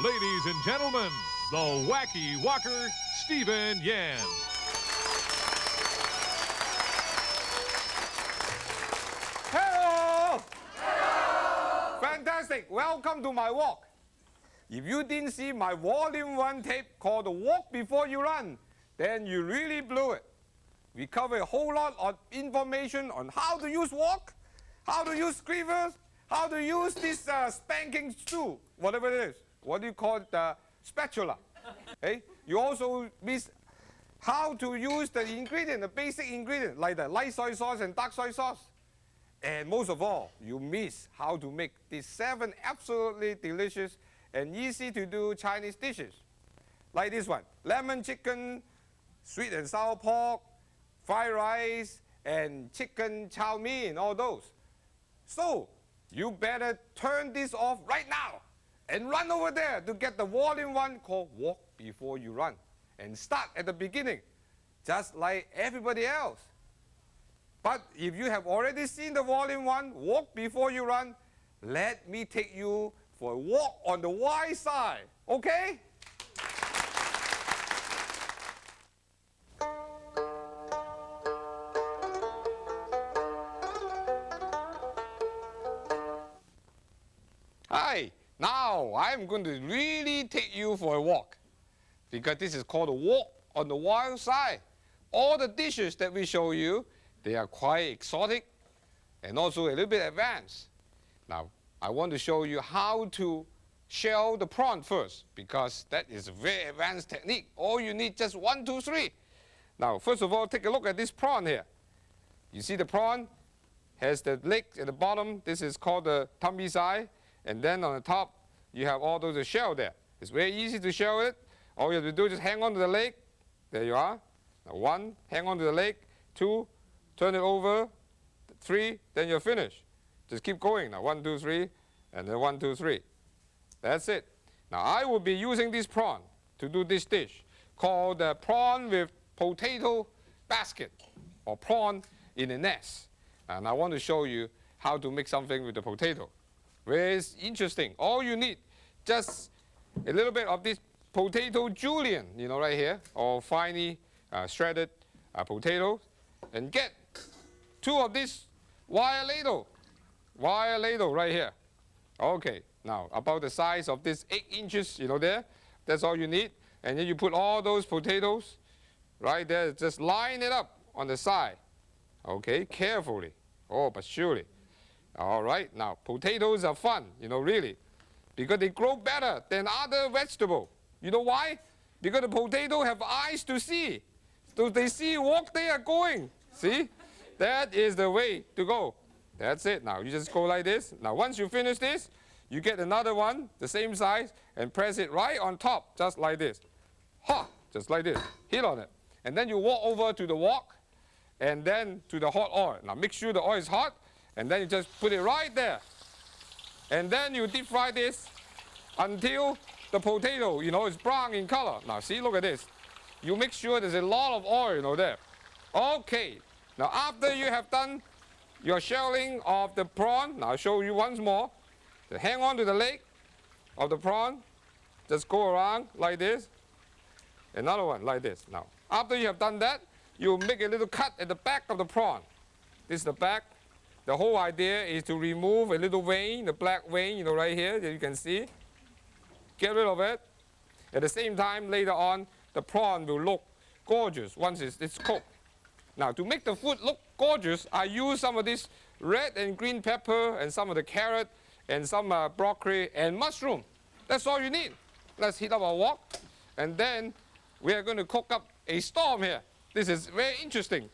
Ladies and gentlemen, the Wacky Walker, Stephen Yan. Hello! Hello! Fantastic! Welcome to my walk. If you didn't see my Volume 1 tape called Walk Before You Run, then you really blew it. We cover a whole lot of information on how to use walk, how to use screevers, how to use this spanking stool, whatever it is. What do you call it? Spatula. Okay? You also miss how to use the ingredient, the basic ingredient, like the light soy sauce and dark soy sauce. And most of all, you miss how to make these 7 absolutely delicious and easy to do Chinese dishes. Like this one, lemon chicken, sweet and sour pork, fried rice, and chicken chow mein, all those. So, you better turn this off right now and run over there to get the Volume 1 called Walk Before You Run. And start at the beginning, just like everybody else. But if you have already seen the Volume 1, Walk Before You Run, let me take you for a walk on the Y side, okay? Hi, now I'm going to really take you for a walk because this is called a walk on the wild side. All the dishes that we show you, they are quite exotic and also a little bit advanced. Now, I want to show you how to shell the prawn first because that is a very advanced technique. All you need just 1, 2, 3. Now, first of all, take a look at this prawn here. You see the prawn has the leg at the bottom. This is called the tummy side. And then on the top, you have all those shell there. It's very easy to shell it. All you have to do is just hang on to the leg. There you are. Now 1, hang on to the leg. 2, turn it over. 3, then you're finished. Just keep going. Now 1, 2, 3, and then 1, 2, 3. That's it. Now I will be using this prawn to do this dish called the prawn with potato basket or prawn in a nest. And I want to show you how to make something with the potato. Very interesting. All you need, just a little bit of this potato julienne, you know, right here, or finely shredded potatoes, and get 2 of this wire ladle right here. Okay, now about the size of this 8 inches, you know, there. That's all you need. And then you put all those potatoes right there. Just line it up on the side. Okay, carefully. Oh, but surely. All right, now potatoes are fun, you know, really, because they grow better than other vegetables. You know why? Because the potato have eyes to see. So they see walk, they are going. See? That is the way to go. That's it. Now you just go like this. Now once you finish this, you get another one, the same size, and press it right on top, just like this. Ha! Just like this. Hit on it. And then you walk over to the wok, and then to the hot oil. Now make sure the oil is hot. And then you just put it right there. And then you deep fry this until the potato, you know, is brown in color. Now see, look at this. You make sure there's a lot of oil, you know, there. Okay. Now after you have done your shelling of the prawn, now I'll show you once more. So hang on to the leg of the prawn. Just go around like this. Another one like this. Now, after you have done that, you make a little cut at the back of the prawn. This is the back. The whole idea is to remove a little vein, the black vein, you know, right here that you can see. Get rid of it. At the same time, later on, the prawn will look gorgeous once it's cooked. Now, to make the food look gorgeous, I use some of this red and green pepper and some of the carrot and some broccoli and mushroom. That's all you need. Let's heat up our wok. And then we are going to cook up a storm here. This is very interesting.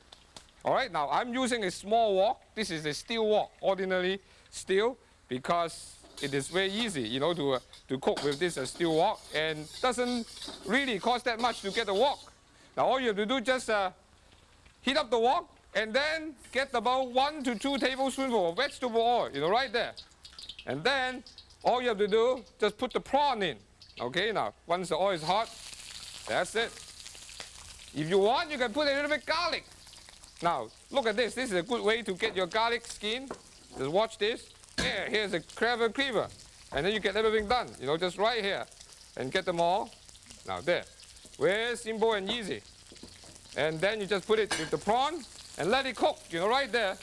All right, now I'm using a small wok. This is a steel wok, ordinarily steel, because it is very easy, you know, to cook with this steel wok, and doesn't really cost that much to get the wok. Now all you have to do is just heat up the wok, and then get about 1 to 2 tablespoonfuls of vegetable oil, you know, right there. And then all you have to do, just put the prawn in. Okay, now once the oil is hot, that's it. If you want, you can put a little bit garlic. Now, look at this. This is a good way to get your garlic skin. Just watch this. Here's a clever cleaver. And then you get everything done, you know, just right here. and get them all. Now there. Very simple and easy. And then you just put it with the prawn and let it cook, right there.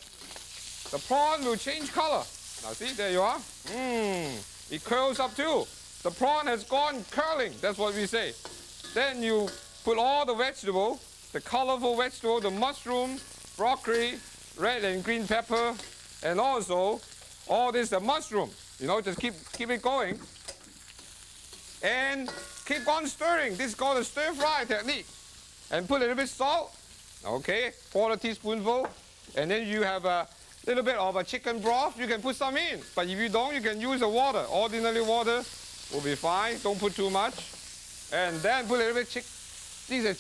The prawn will change color. Now see, there you are. It curls up too. The prawn has gone curling, that's what we say. Then you put all the vegetable, the colorful vegetable, the mushroom, broccoli, red and green pepper, and also all this the mushroom. Just keep it going. And keep on stirring. This is called a stir fry technique. And put a little bit salt. Okay, 1/4 teaspoonful. And then you have a little bit of a chicken broth. You can put some in. But if you don't, you can use the water. Ordinary water will be fine. Don't put too much. And then put a little bit These are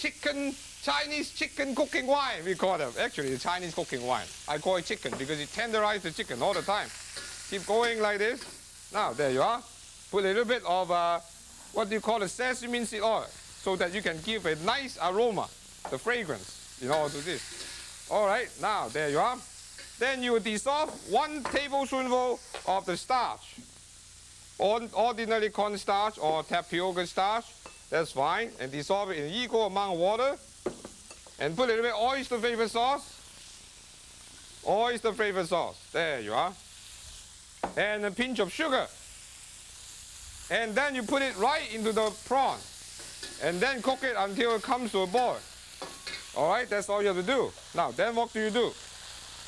Chinese chicken cooking wine, we call them. Actually, it's Chinese cooking wine. I call it chicken because it tenderizes the chicken all the time. Keep going like this. Now, there you are. Put a little bit of what do you call the sesame seed oil so that you can give a nice aroma, the fragrance, to this. All right, now, there you are. Then you dissolve 1 tablespoonful of the starch. Ordinary cornstarch or tapioca starch. That's fine. And dissolve it in an equal amount of water. And put a little bit of oyster flavor sauce. Oyster flavor sauce. There you are. And a pinch of sugar. And then you put it right into the prawn. And then cook it until it comes to a boil. All right, that's all you have to do. Now, then what do you do?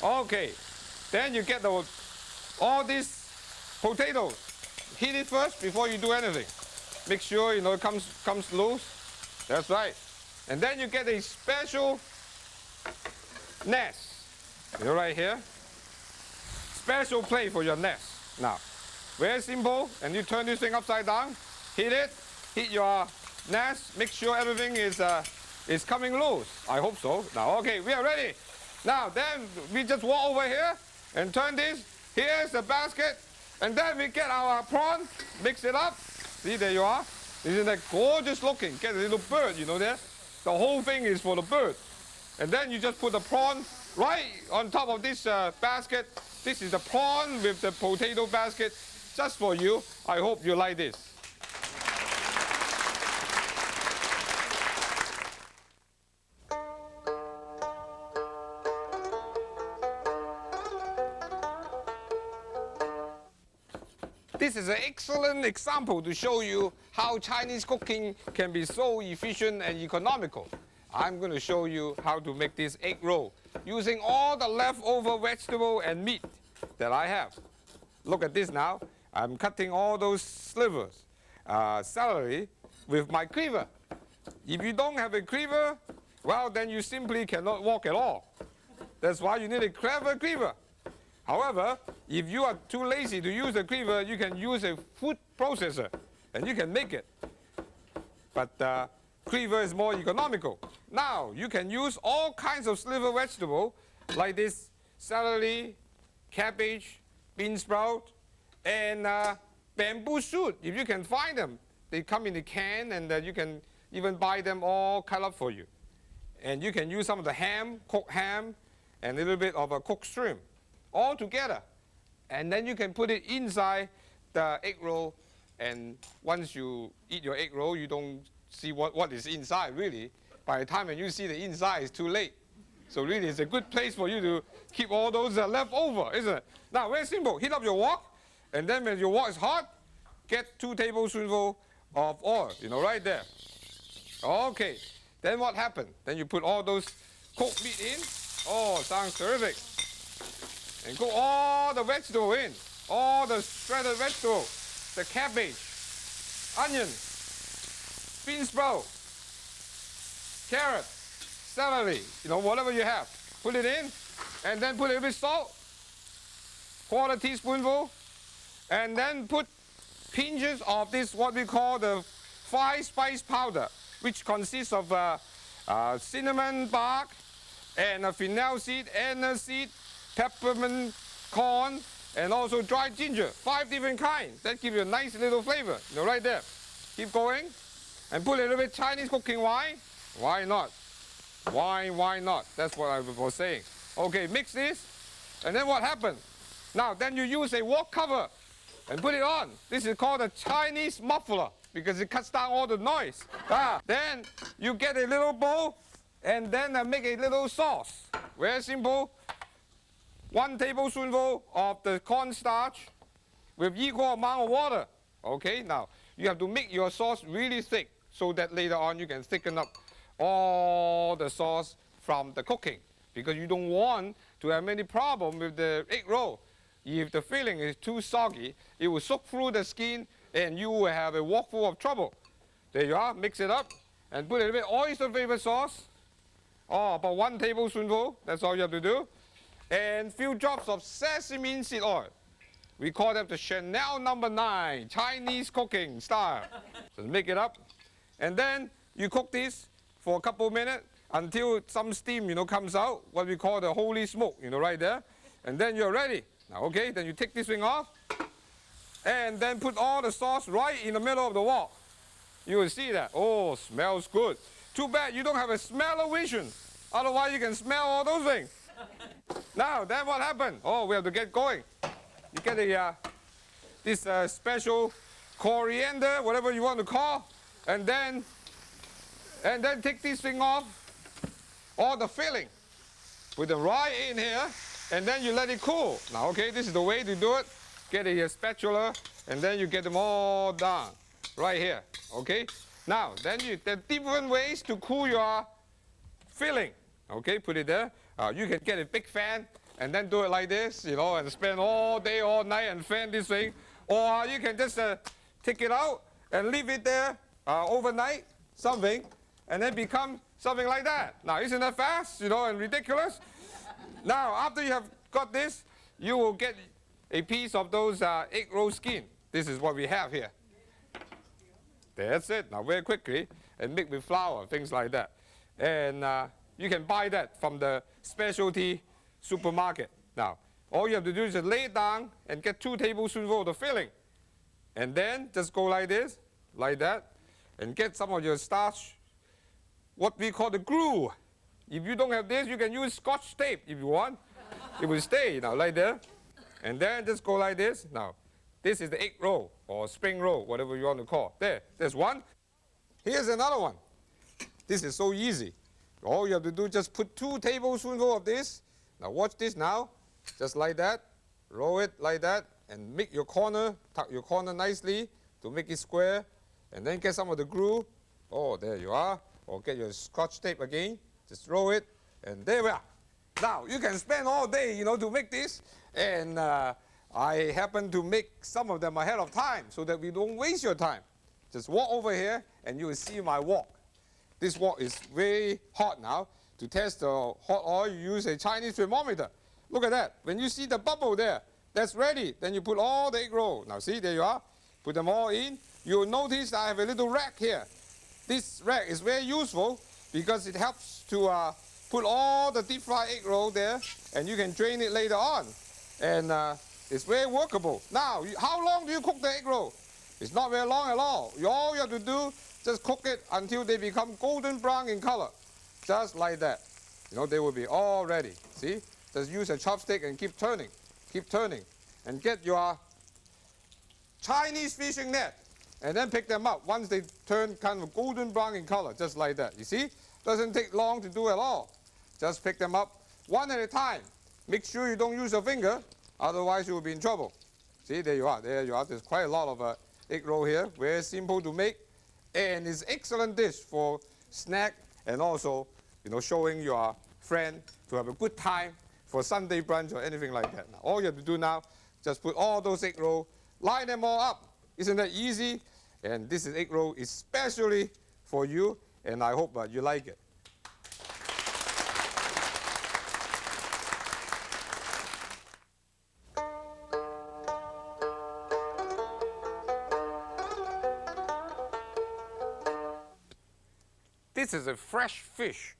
Okay, then you get all these potatoes. Heat it first before you do anything. Make sure, it comes loose. That's right. And then you get a special nest. Right here. Special plate for your nest. Now, very simple. And you turn this thing upside down. Heat it. Heat your nest. Make sure everything is coming loose. I hope so. Now, okay, we are ready. Now, then we just walk over here and turn this. Here's the basket. And then we get our prawn, mix it up. See, there you are. Isn't that gorgeous looking? Get a little bird, there. The whole thing is for the bird. And then you just put the prawn right on top of this basket. This is the prawn with the potato basket just for you. I hope you like this. This is an excellent example to show you how Chinese cooking can be so efficient and economical. I'm going to show you how to make this egg roll using all the leftover vegetable and meat that I have. Look at this now. I'm cutting all those slivers, celery, with my cleaver. If you don't have a cleaver, well, then you simply cannot walk at all. That's why you need a clever cleaver. However, if you are too lazy to use a cleaver, you can use a food processor, and you can make it. But cleaver is more economical. Now, you can use all kinds of sliver vegetable, like this celery, cabbage, bean sprout, and bamboo shoot, if you can find them. They come in a can, and you can even buy them all cut up for you. And you can use some of the ham, cooked ham, and a little bit of a cooked shrimp, all together. And then you can put it inside the egg roll, and once you eat your egg roll, you don't see what is inside, really. By the time when you see the inside, it's too late. So really, it's a good place for you to keep all those left over, isn't it? Now, very simple. Heat up your wok, and then when your wok is hot, get 2 tablespoonfuls of oil, right there. Okay. Then what happened? Then you put all those cooked meat in. Oh, sounds terrific. And cook all the vegetable in. All the shredded vegetable. The cabbage, onion, bean sprout, carrot, celery, whatever you have. Put it in, and then put a little bit of salt, 1/4 teaspoonful, and then put pinches of this, what we call the 5 spice powder, which consists of cinnamon bark, and a fennel seed, anise seed, peppermint corn, and also dried ginger. 5 different kinds. That gives you a nice little flavor, right there. Keep going. And put a little bit Chinese cooking wine. Why not? Why not? That's what I was saying. Okay, mix this. And then what happened? Now, then you use a wok cover and put it on. This is called a Chinese muffler. because it cuts down all the noise. Then you get a little bowl and then make a little sauce. Very simple. 1 tablespoonful of the cornstarch with equal amount of water. Okay, now you have to make your sauce really thick so that later on you can thicken up all the sauce from the cooking, because you don't want to have any problem with the egg roll. If the filling is too soggy, it will soak through the skin and you will have a wok full of trouble. There you are, mix it up and put a little bit oyster flavor sauce. About 1 tablespoonful, that's all you have to do. And few drops of sesame seed oil. We call that the Chanel No. 9, Chinese cooking style. So make it up. And then you cook this for a couple minutes until some steam, comes out, what we call the holy smoke, right there. And then you're ready. Now, okay, then you take this thing off and then put all the sauce right in the middle of the wok. You will see that. Oh, smells good. Too bad you don't have a smell-o-vision. Otherwise, you can smell all those things. Now, then what happened? Oh, we have to get going. You get this special coriander, whatever you want to call, and then take this thing off, all the filling. Put them right in here, and then you let it cool. Now, okay, this is the way to do it. Get a spatula, and then you get them all down right here. Okay. Now, then there are different ways to cool your filling. Okay, put it there. You can get a big fan and then do it like this, and spend all day, all night and fan this thing. Or you can just take it out and leave it there overnight, something, and then become something like that. Now, isn't that fast, and ridiculous? Now, after you have got this, you will get a piece of those egg roll skin. This is what we have here. That's it. Now, very quickly, and make with flour, things like that. And you can buy that from the specialty supermarket. Now, all you have to do is just lay it down and get 2 tablespoonfuls of the filling. And then just go like this, like that, and get some of your starch, what we call the glue. If you don't have this, you can use Scotch tape if you want. It will stay, now, like that. And then just go like this. Now, this is the egg roll or spring roll, whatever you want to call. There's one. Here's another one. This is so easy. All you have to do is just put 2 tablespoonfuls of this. Now watch this now. Just like that. Roll it like that. And make your corner, tuck your corner nicely to make it square. And then get some of the glue. Oh, there you are. Or get your Scotch tape again. Just roll it. And there we are. Now, you can spend all day, to make this. And I happen to make some of them ahead of time so that we don't waste your time. Just walk over here and you will see my wok. This wok is very hot now. To test the hot oil, you use a Chinese thermometer. Look at that. When you see the bubble there, that's ready. Then you put all the egg roll. Now see, there you are. Put them all in. You'll notice I have a little rack here. This rack is very useful because it helps to put all the deep fried egg roll there, and you can drain it later on. And it's very workable. Now, how long do you cook the egg roll? It's not very long at all. All you have to do, just cook it until they become golden brown in color. Just like that. They will be all ready. See? Just use a chopstick and keep turning. Keep turning. And get your Chinese fishing net. And then pick them up once they turn kind of golden brown in color, just like that. You see? Doesn't take long to do at all. Just pick them up one at a time. Make sure you don't use your finger, otherwise you will be in trouble. See, there you are. There you are. There's quite a lot of egg roll here. Very simple to make. And it's an excellent dish for snack and also, showing your friend to have a good time for Sunday brunch or anything like that. Now, all you have to do now, just put all those egg roll, line them all up. Isn't that easy? And this is egg roll especially for you, and I hope you like it. This is a fresh fish,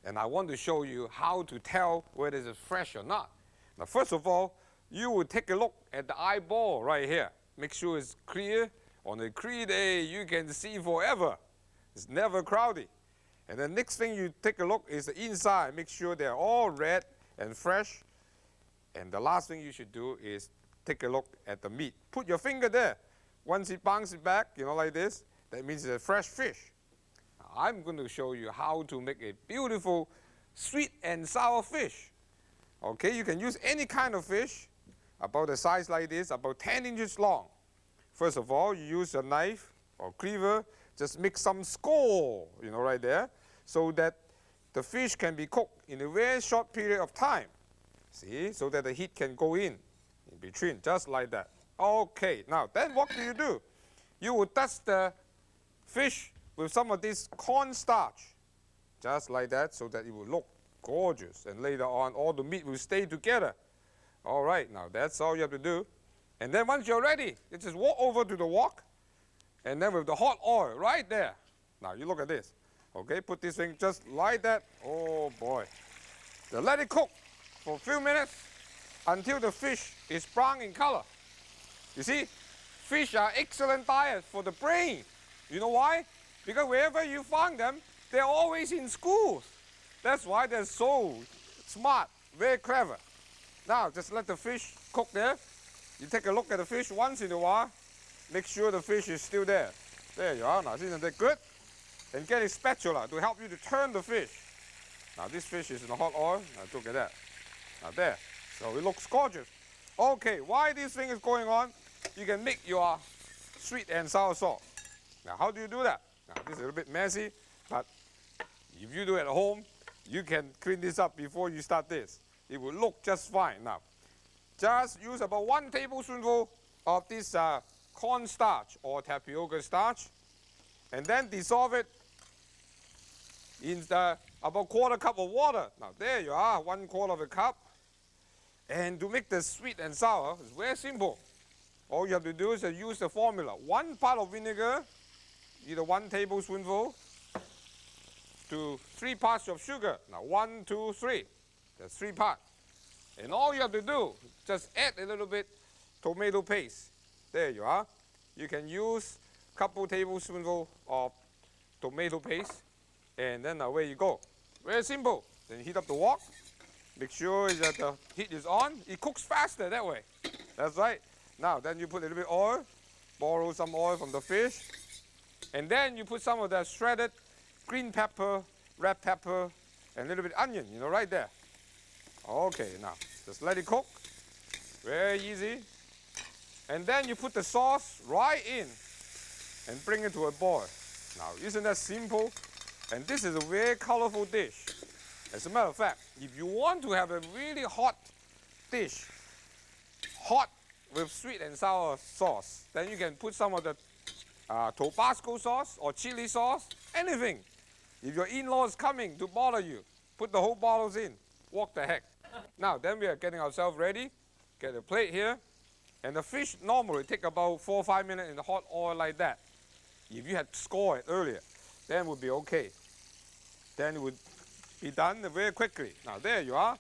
and I want to show you how to tell whether it's fresh or not. Now, first of all, you will take a look at the eyeball right here. Make sure it's clear. On a clear day, you can see forever. It's never cloudy. And the next thing you take a look is the inside. Make sure they're all red and fresh. And the last thing you should do is take a look at the meat. Put your finger there. Once it bounces back, like this, That means it's a fresh fish. Now, I'm going to show you how to make a beautiful sweet and sour fish. Okay, you can use any kind of fish, about a size like this, about 10 inches long. First of all, you use a knife or cleaver, just make some score, right there, so that the fish can be cooked in a very short period of time. See, so that the heat can go in between, just like that. Okay, now then what do? You will dust the fish with some of this cornstarch, just like that, so that it will look gorgeous. And later on, all the meat will stay together. All right, now that's all you have to do. And then once you're ready, you just walk over to the wok, and then with the hot oil right there. Now you look at this. Okay, put this thing just like that. Oh boy. Then let it cook for a few minutes until the fish is brown in color. You see, fish are excellent diet for the brain. You know why? Because wherever you find them, they're always in schools. That's why they're so smart, very clever. Now, just let the fish cook there. You take a look at the fish once in a while. Make sure the fish is still there. There you are. Now, isn't that good? And get a spatula to help you to turn the fish. Now, this fish is in the hot oil. Now, look at that. Now, there. So it looks gorgeous. Okay, while this thing is going on, you can make your sweet and sour sauce. Now, how do you do that? Now, this is a little bit messy, but if you do it at home, you can clean this up before you start this. It will look just fine. Now, just use about 1 tablespoonful of this cornstarch or tapioca starch, and then dissolve it in about 1/4 cup of water. Now, there you are, 1/4 of a cup. And to make the sweet and sour, it's very simple. All you have to do is use the formula. 1 part of vinegar, either 1 tablespoonful, to 3 parts of sugar. Now, 1, 2, 3. That's 3 parts. And all you have to do, just add a little bit tomato paste. There you are. You can use a couple tablespoonfuls of tomato paste, and then away you go. Very simple. Then heat up the wok. Make sure that the heat is on. It cooks faster that way. That's right. Now, then you put a little bit of oil, borrow some oil from the fish, and then you put some of that shredded green pepper, red pepper, and a little bit of onion, right there. Okay, now, just let it cook. Very easy. And then you put the sauce right in and bring it to a boil. Now, isn't that simple? And this is a very colorful dish. As a matter of fact, if you want to have a really hot dish, hot with sweet and sour sauce, then you can put some of the Tabasco sauce or chili sauce, anything. If your in-law is coming to bother you, put the whole bottles in. Walk the heck. Now, then we are getting ourselves ready. Get a plate here. And the fish normally take about 4 or 5 minutes in the hot oil like that. If you had scored it earlier, then it would be okay. Then it would be done very quickly. Now, there you are.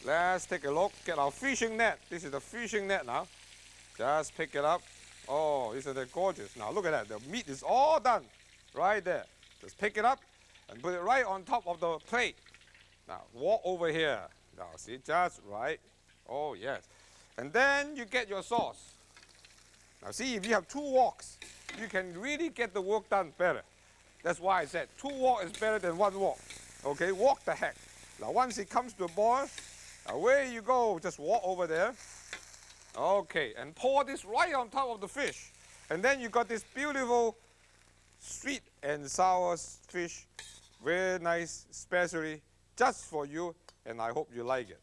Let's take a look. Get our fishing net. This is the fishing net now. Just pick it up. Oh, isn't that gorgeous? Now, look at that. The meat is all done right there. Just pick it up and put it right on top of the plate. Now, walk over here. Now, see, just right. Oh, yes. And then you get your sauce. Now, see, if you have 2 woks, you can really get the work done better. That's why I said 2 woks is better than 1 wok. Okay, walk the heck. Now, once it comes to a boil, away you go. Just walk over there. Okay, and pour this right on top of the fish. And then you got this beautiful sweet and sour fish. Very nice, especially just for you, and I hope you like it.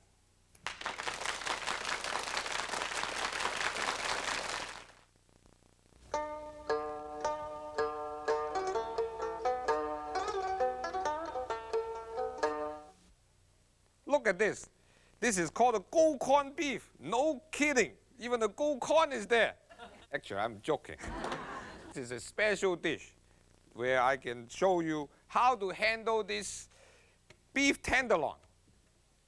Look at this. This is called a gold corn beef. No kidding. Even the gold corn is there. Actually, I'm joking. This is a special dish where I can show you how to handle this beef tenderloin.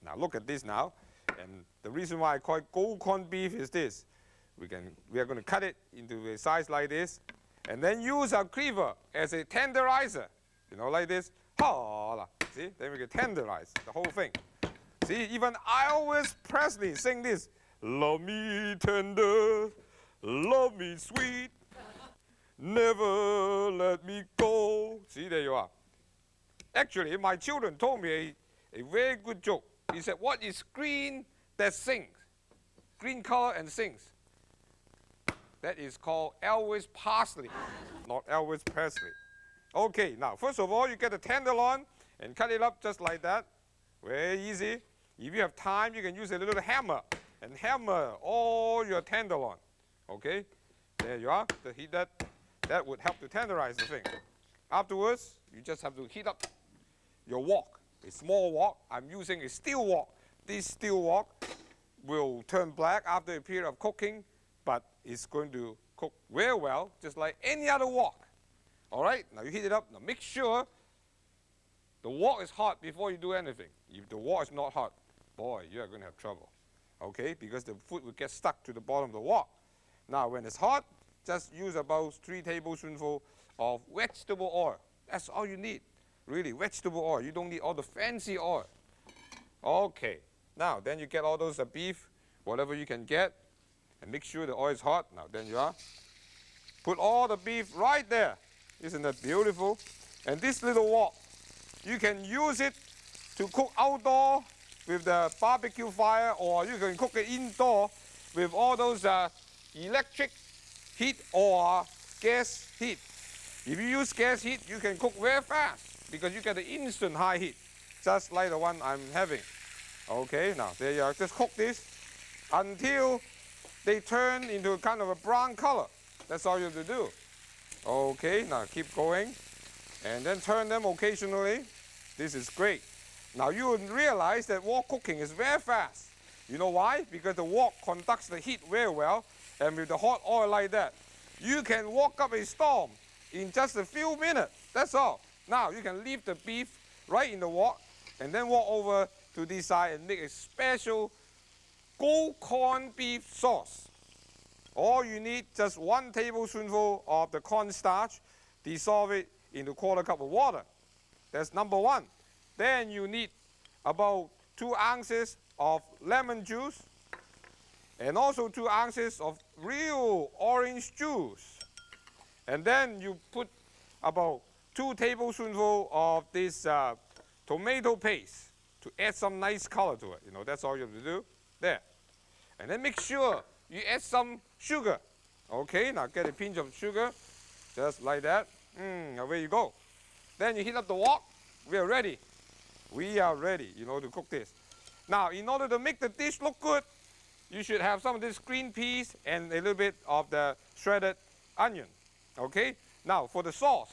Now look at this now. And the reason why I call it gold corn beef is this. We are going to cut it into a size like this, and then use our cleaver as a tenderizer. Like this. See? Then we can tenderize the whole thing. See, even Elvis Presley sing this. Love me tender, love me sweet. Never let me go. See, there you are. Actually, my children told me a very good joke. He said, what is green that sings? Green color and sings. That is called Elvis Presley, not Elvis Presley. Okay, now, first of all, you get the tenderloin and cut it up just like that. Very easy. If you have time, you can use a little hammer and hammer all your tenderloin. Okay, there you are. To heat that, that would help to tenderize the thing. Afterwards, you just have to heat up your wok, a small wok. I'm using a steel wok. This steel wok will turn black after a period of cooking, but it's going to cook very well, just like any other wok. All right, now you heat it up. Now make sure the wok is hot before you do anything. If the wok is not hot, boy, you are going to have trouble. Okay, because the food will get stuck to the bottom of the wok. Now when it's hot, just use about 3 tablespoonfuls of vegetable oil. That's all you need, really, vegetable oil. You don't need all the fancy oil. Okay, now then you get all those beef, whatever you can get, and make sure the oil is hot. Now then you are. Put all the beef right there. Isn't that beautiful? And this little wok, you can use it to cook outdoor with the barbecue fire, or you can cook it indoor with all those electric heat or gas heat. If you use gas heat, you can cook very fast because you get the instant high heat, just like the one I'm having. Okay, now there you are. Just cook this until they turn into kind of a brown color. That's all you have to do. Okay, now keep going. And then turn them occasionally. This is great. Now you will realize that wok cooking is very fast. You know why? Because the wok conducts the heat very well, and with the hot oil like that, you can wok up a storm in just a few minutes. That's all. Now you can leave the beef right in the wok, and then walk over to this side and make a special gold corned beef sauce. All you need, just 1 tablespoonful of the cornstarch, dissolve it into 1/4 cup of water. That's number 1. Then you need about 2 ounces of lemon juice, and also 2 ounces of real orange juice. And then you put about 2 tablespoonfuls of this tomato paste to add some nice color to it. You know, that's all you have to do. There. And then make sure you add some sugar. Okay, now get a pinch of sugar, just like that. Away you go. Then you heat up the wok. We are ready. We are ready, you know, to cook this. Now, in order to make the dish look good, you should have some of this green peas and a little bit of the shredded onion. Okay? Now, for the sauce,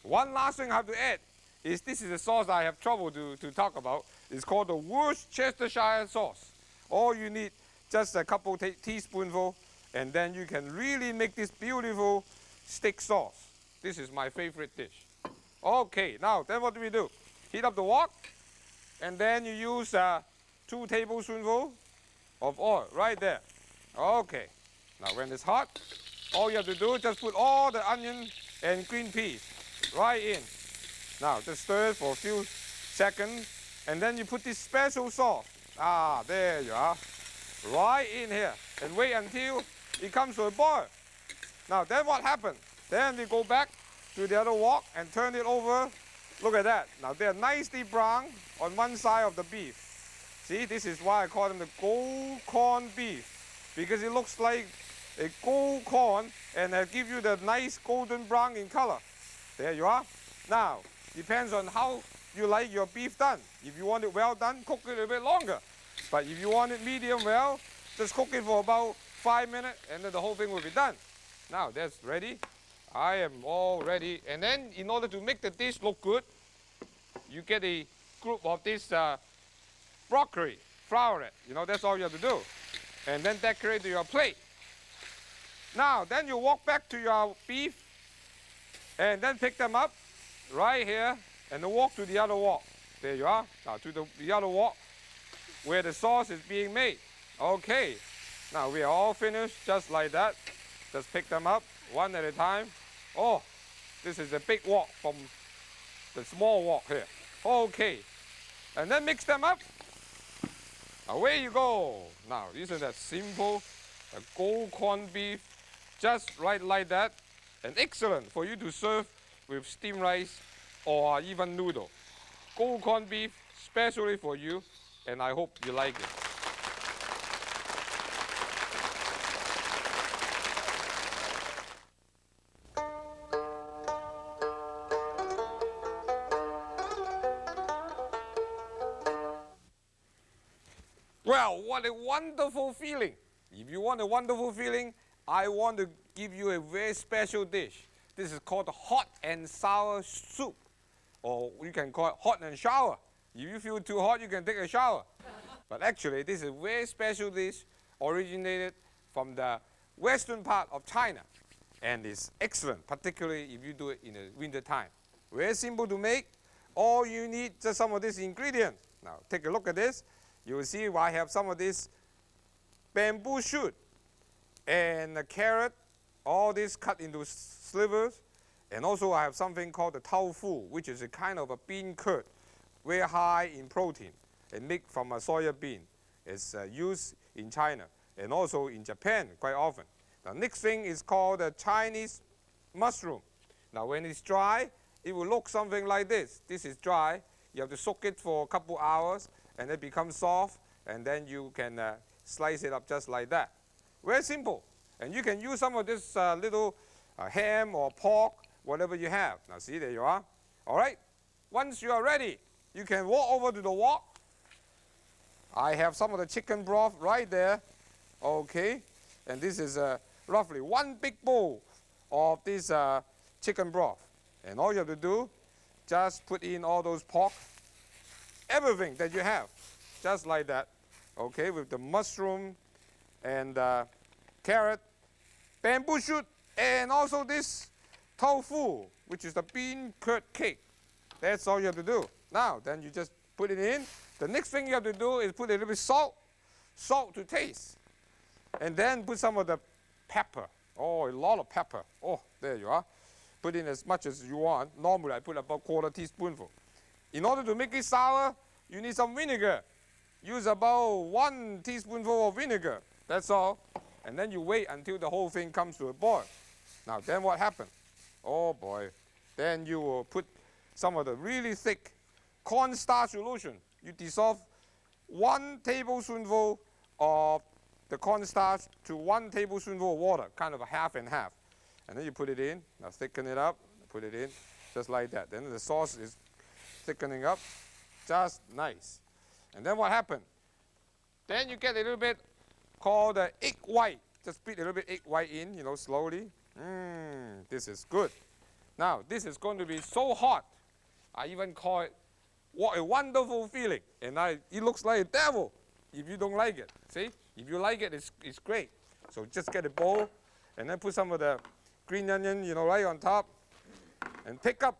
one last thing I have to add is this is a sauce I have trouble to talk about. It's called the Worcestershire sauce. All you need, just a couple teaspoonfuls, and then you can really make this beautiful steak sauce. This is my favorite dish. Okay, now then what do we do? Heat up the wok, and then you use 2 tablespoonfuls of oil right there. Okay, now when it's hot, all you have to do is just put all the onion and green peas right in. Now just stir it for a few seconds, and then you put this special sauce. There you are. Right in here, and wait until it comes to a boil. Now then what happened? Then we go back to the other wok and turn it over. Look at that. Now they're nicely brown on one side of the beef. See, this is why I call them the gold corn beef, because it looks like a gold corn and they give you the nice golden brown in color. There you are. Now, depends on how you like your beef done. If you want it well done, cook it a bit longer. But if you want it medium well, just cook it for about 5 minutes and then the whole thing will be done. Now that's ready. I am all ready. And then in order to make the dish look good, you get a group of this broccoli, flour it. You know, that's all you have to do. And then decorate your plate. Now, then you walk back to your beef and then pick them up right here and then walk to the other wok. There you are. Now to the other wok where the sauce is being made. Okay. Now we are all finished just like that. Just pick them up one at a time. Oh, this is a big wok from the small wok here. Okay. And then mix them up. Away you go. Now, isn't that simple? A gold corned beef, just right like that. and excellent for you to serve with steamed rice or even noodle. Gold corned beef, specially for you, and I hope you like it. Well, what a wonderful feeling. If you want a wonderful feeling, I want to give you a very special dish. This is called hot and sour soup, or you can call it hot and shower. If you feel too hot, you can take a shower. But actually, this is a very special dish originated from the western part of China, and it's excellent, particularly if you do it in the winter time. Very simple to make. All you need just some of these ingredients. Now, take a look at this. You will see I have some of this bamboo shoot and a carrot, all this cut into slivers. And also I have something called the tofu, which is a kind of a bean curd, very high in protein and made from a soya bean. It's used in China and also in Japan quite often. The next thing is called the Chinese mushroom. Now when it's dry, it will look something like this. This is dry. You have to soak it for a couple hours and it becomes soft, and then you can slice it up just like that. Very simple. And you can use some of this little ham or pork, whatever you have. Now see, there you are. All right. Once you are ready, you can walk over to the wok. I have some of the chicken broth right there. Okay. And this is roughly one big bowl of this chicken broth. And all you have to do, just put in all those pork, everything that you have, just like that. Okay, with the mushroom and carrot, bamboo shoot, and also this tofu, which is the bean curd cake. That's all you have to do. Now, then you just put it in. The next thing you have to do is put a little bit salt to taste. And then put some of the pepper. Oh, a lot of pepper. Oh, there you are. Put in as much as you want. Normally, I put about quarter teaspoonful. In order to make it sour, you need some vinegar. Use about 1 teaspoonful of vinegar. That's all. And then you wait until the whole thing comes to a boil. Now, then what happens? Oh, boy. Then you will put some of the really thick cornstarch solution. You dissolve 1 tablespoonful of the cornstarch to 1 tablespoonful of water, kind of a half and half. And then you put it in. Now, thicken it up. Put it in, just like that. Then the sauce is thickening up. Just nice. And then what happened? Then you get a little bit called the egg white. Just beat a little bit egg white in, you know, slowly. This is good. Now, this is going to be so hot. I even call it, what a wonderful feeling. And it looks like a devil if you don't like it. See? If you like it, it's great. So just get a bowl and then put some of the green onion, you know, right on top. And pick up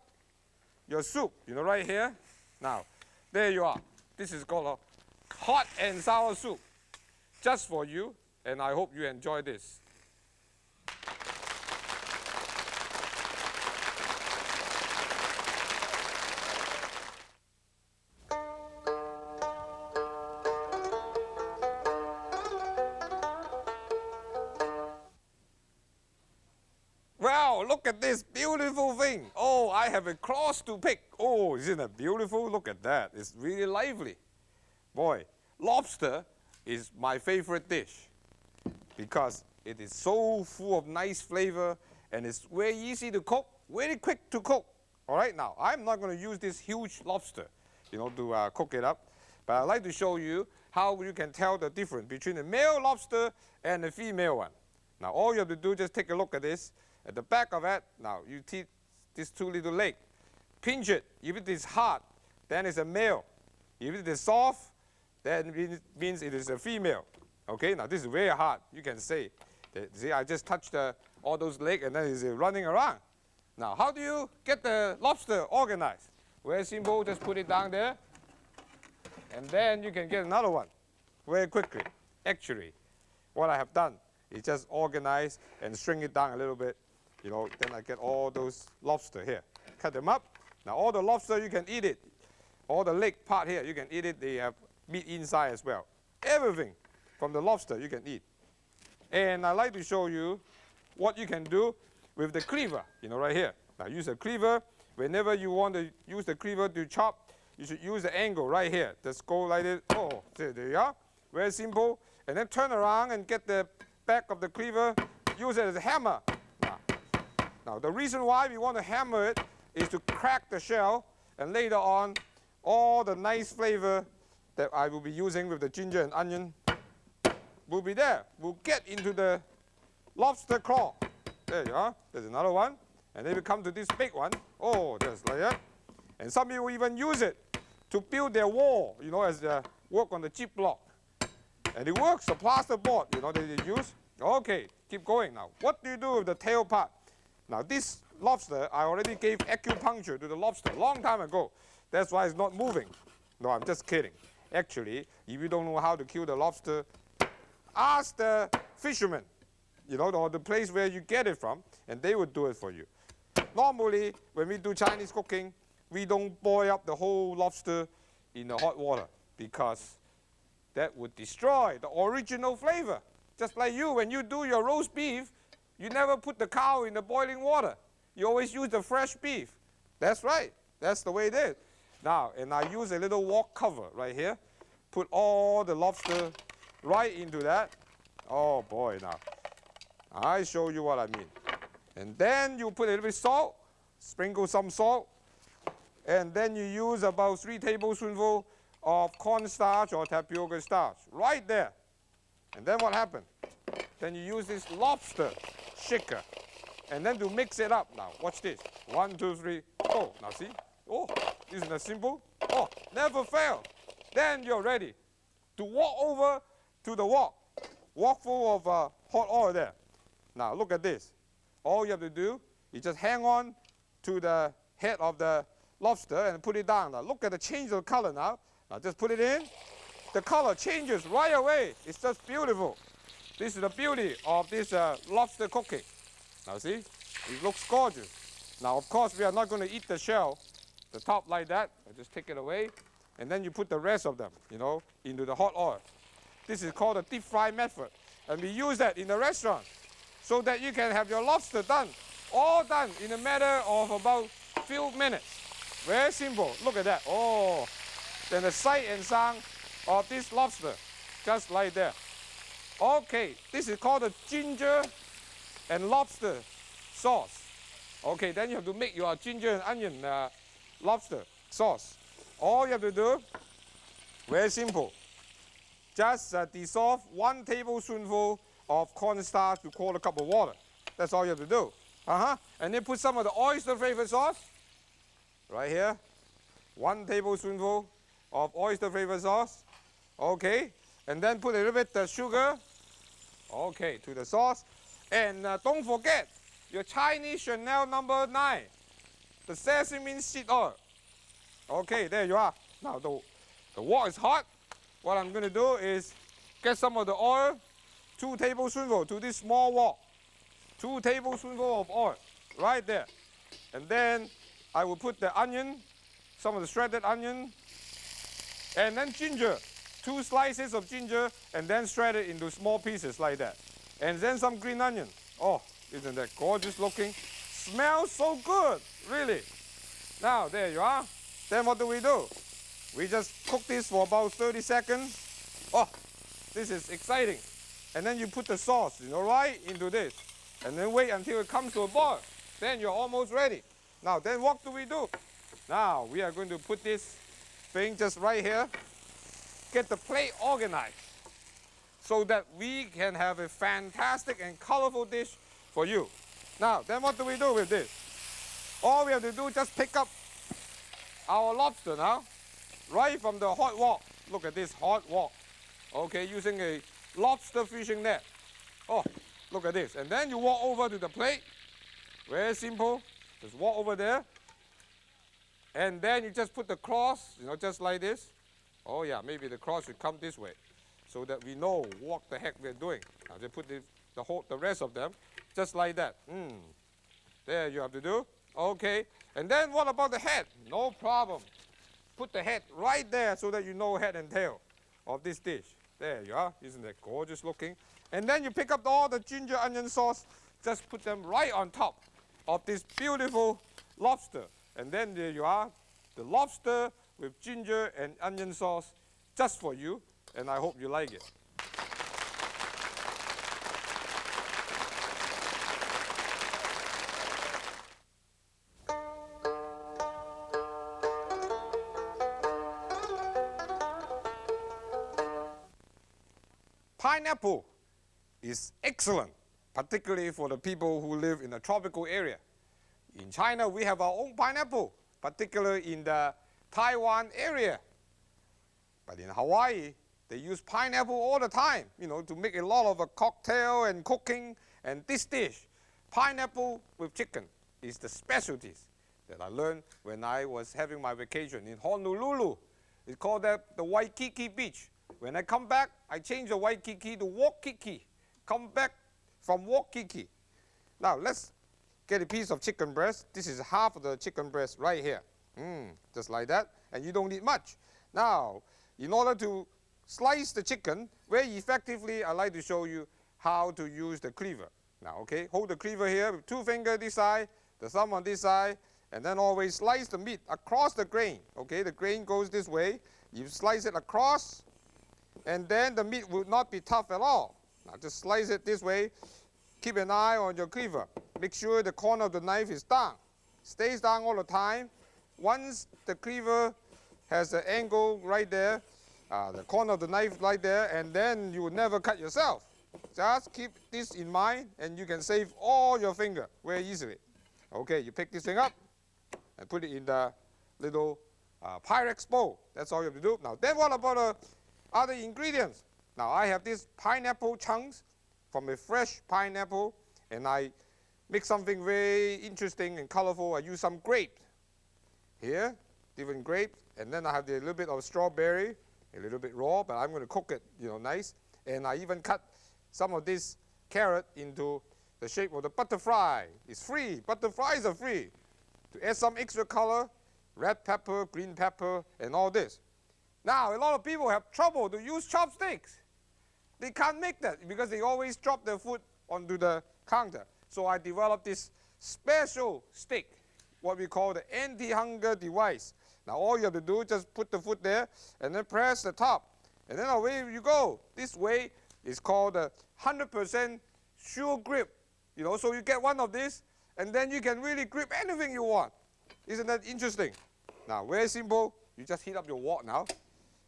your soup, you know, right here. Now, there you are. This is called a hot and sour soup, just for you, and I hope you enjoy this. Wow, look at this beautiful thing. Oh, I have a cross to pick. Oh, isn't it beautiful? Look at that. It's really lively. Boy, lobster is my favorite dish because it is so full of nice flavor and it's very easy to cook, very quick to cook. All right, now, I'm not going to use this huge lobster, you know, to cook it up. But I'd like to show you how you can tell the difference between the male lobster and the female one. Now, all you have to do, just take a look at this. At the back of it, now you see these 2 little legs. Pinch it. If it is hard, then it's a male. If it is soft, then it means it is a female. Okay, now this is very hard. You can see I just touched all those legs and then it's running around. Now, how do you get the lobster organized? Very simple, just put it down there. And then you can get another one very quickly. Actually, what I have done is just organize and shrink it down a little bit. You know, then I get all those lobster here. Cut them up. Now all the lobster, you can eat it. All the leg part here, you can eat it. They have meat inside as well. Everything from the lobster you can eat. And I'd like to show you what you can do with the cleaver, right here. Now use a cleaver. Whenever you want to use the cleaver to chop, you should use the angle right here. Just go like this. Oh, there you are. Very simple. And then turn around and get the back of the cleaver. Use it as a hammer. Now the reason why we want to hammer it is to crack the shell, and later on, all the nice flavor that I will be using with the ginger and onion will be there. We'll get into the lobster claw. There you are. There's another one. And then we come to this big one. Oh, just like that. And some people even use it to build their wall, as they work on the chip block. And it works, the plaster board, that they use. Okay, keep going now. What do you do with the tail part? Now this lobster, I already gave acupuncture to the lobster a long time ago. That's why it's not moving. No, I'm just kidding. Actually, if you don't know how to kill the lobster, ask the fisherman, or the place where you get it from, and they would do it for you. Normally, when we do Chinese cooking, we don't boil up the whole lobster in the hot water because that would destroy the original flavor. Just like you, when you do your roast beef, you never put the cow in the boiling water. You always use the fresh beef. That's right. That's the way it is. Now, and I use a little wok cover right here. Put all the lobster right into that. Oh boy, now. I show you what I mean. And then you put a little bit salt, sprinkle some salt, and then you use about 3 tablespoonfuls of cornstarch or tapioca starch right there. And then what happened? Then you use this lobster shaker, and then to mix it up. Now, watch this. 1, 2, 3. Oh, now see? Oh, isn't that simple? Oh, never fail. Then you're ready to walk over to the wok. Wok full of hot oil there. Now, look at this. All you have to do is just hang on to the head of the lobster and put it down. Now, look at the change of color now. Now, just put it in. The color changes right away. It's just beautiful. This is the beauty of this lobster cooking. Now, see? It looks gorgeous. Now, of course, we are not going to eat the shell, the top like that. I just take it away. And then you put the rest of them, into the hot oil. This is called the deep fry method. And we use that in the restaurant so that you can have your lobster done, all done in a matter of about few minutes. Very simple. Look at that. Oh, then the sight and sound of this lobster, just like that. Okay, this is called the ginger and lobster sauce. Okay, then you have to make your ginger and onion lobster sauce. All you have to do, very simple. Just dissolve 1 tablespoonful of cornstarch to 1/4 cup of water. That's all you have to do. And then put some of the oyster flavor sauce right here. 1 tablespoonful of oyster flavor sauce. Okay. And then put a little bit of sugar. Okay, to the sauce. And don't forget your Chinese Chanel number 9, the sesame seed oil. Okay, there you are. Now the wok is hot. What I'm going to do is get some of the oil, 2 tablespoonfuls to this small wok. 2 tablespoonfuls of oil right there. And then I will put the onion, some of the shredded onion, and then ginger. 2 slices of ginger, and then shred it into small pieces like that. And then some green onion. Oh, isn't that gorgeous looking? Smells so good, really. Now, there you are. Then what do? We just cook this for about 30 seconds. Oh, this is exciting. And then you put the sauce, right into this. And then wait until it comes to a boil. Then you're almost ready. Now, then what do? Now, we are going to put this thing just right here. Get the plate organized so that we can have a fantastic and colorful dish for you. Now, then what do we do with this? All we have to do is just pick up our lobster now, right from the hot wok. Look at this hot wok. Okay, using a lobster fishing net. Oh, look at this. And then you walk over to the plate. Very simple. Just walk over there. And then you just put the cross, just like this. Oh yeah, maybe the cross should come this way so that we know what the heck we're doing. Now just put the rest of them just like that. There you have to do. Okay. And then what about the head? No problem. Put the head right there so that you know head and tail of this dish. There you are. Isn't that gorgeous looking? And then you pick up all the ginger onion sauce just put them right on top of this beautiful lobster. And then there you are, the lobster with ginger and onion sauce just for you, and I hope you like it. Pineapple is excellent, particularly for the people who live in a tropical area. In China, we have our own pineapple, particularly in the Taiwan area. But in Hawaii, they use pineapple all the time, to make a lot of a cocktail and cooking. And this dish, pineapple with chicken, is the specialties that I learned when I was having my vacation in Honolulu. It's called that the Waikiki Beach. When I come back, I change the Waikiki to Wakiki. Come back from Wakiki. Now, let's get a piece of chicken breast. This is half of the chicken breast right here. Just like that. And you don't need much. Now, in order to slice the chicken very effectively, I like to show you how to use the cleaver. Now, okay, hold the cleaver here with 2 fingers this side, the thumb on this side, and then always slice the meat across the grain. Okay, the grain goes this way. You slice it across, and then the meat will not be tough at all. Now just slice it this way. Keep an eye on your cleaver. Make sure the corner of the knife is down. Stays down all the time. Once the cleaver has the angle right there, the corner of the knife right there, and then you will never cut yourself. Just keep this in mind, and you can save all your finger very easily. Okay, you pick this thing up and put it in the little Pyrex bowl. That's all you have to do. Now, then what about other ingredients? Now, I have these pineapple chunks from a fresh pineapple, and I make something very interesting and colorful. I use some grapes here, different grapes, and then I have a little bit of strawberry, a little bit raw, but I'm going to cook it, nice. And I even cut some of this carrot into the shape of the butterfly. It's free. Butterflies are free. To add some extra color, red pepper, green pepper, and all this. Now, a lot of people have trouble to use chopsticks. They can't make that because they always drop their food onto the counter. So I developed this special stick, what we call the anti-hunger device. Now, all you have to do is just put the foot there and then press the top. And then away you go. This way is called a 100% sure grip. So you get one of these, and then you can really grip anything you want. Isn't that interesting? Now, very simple. You just heat up your wok now.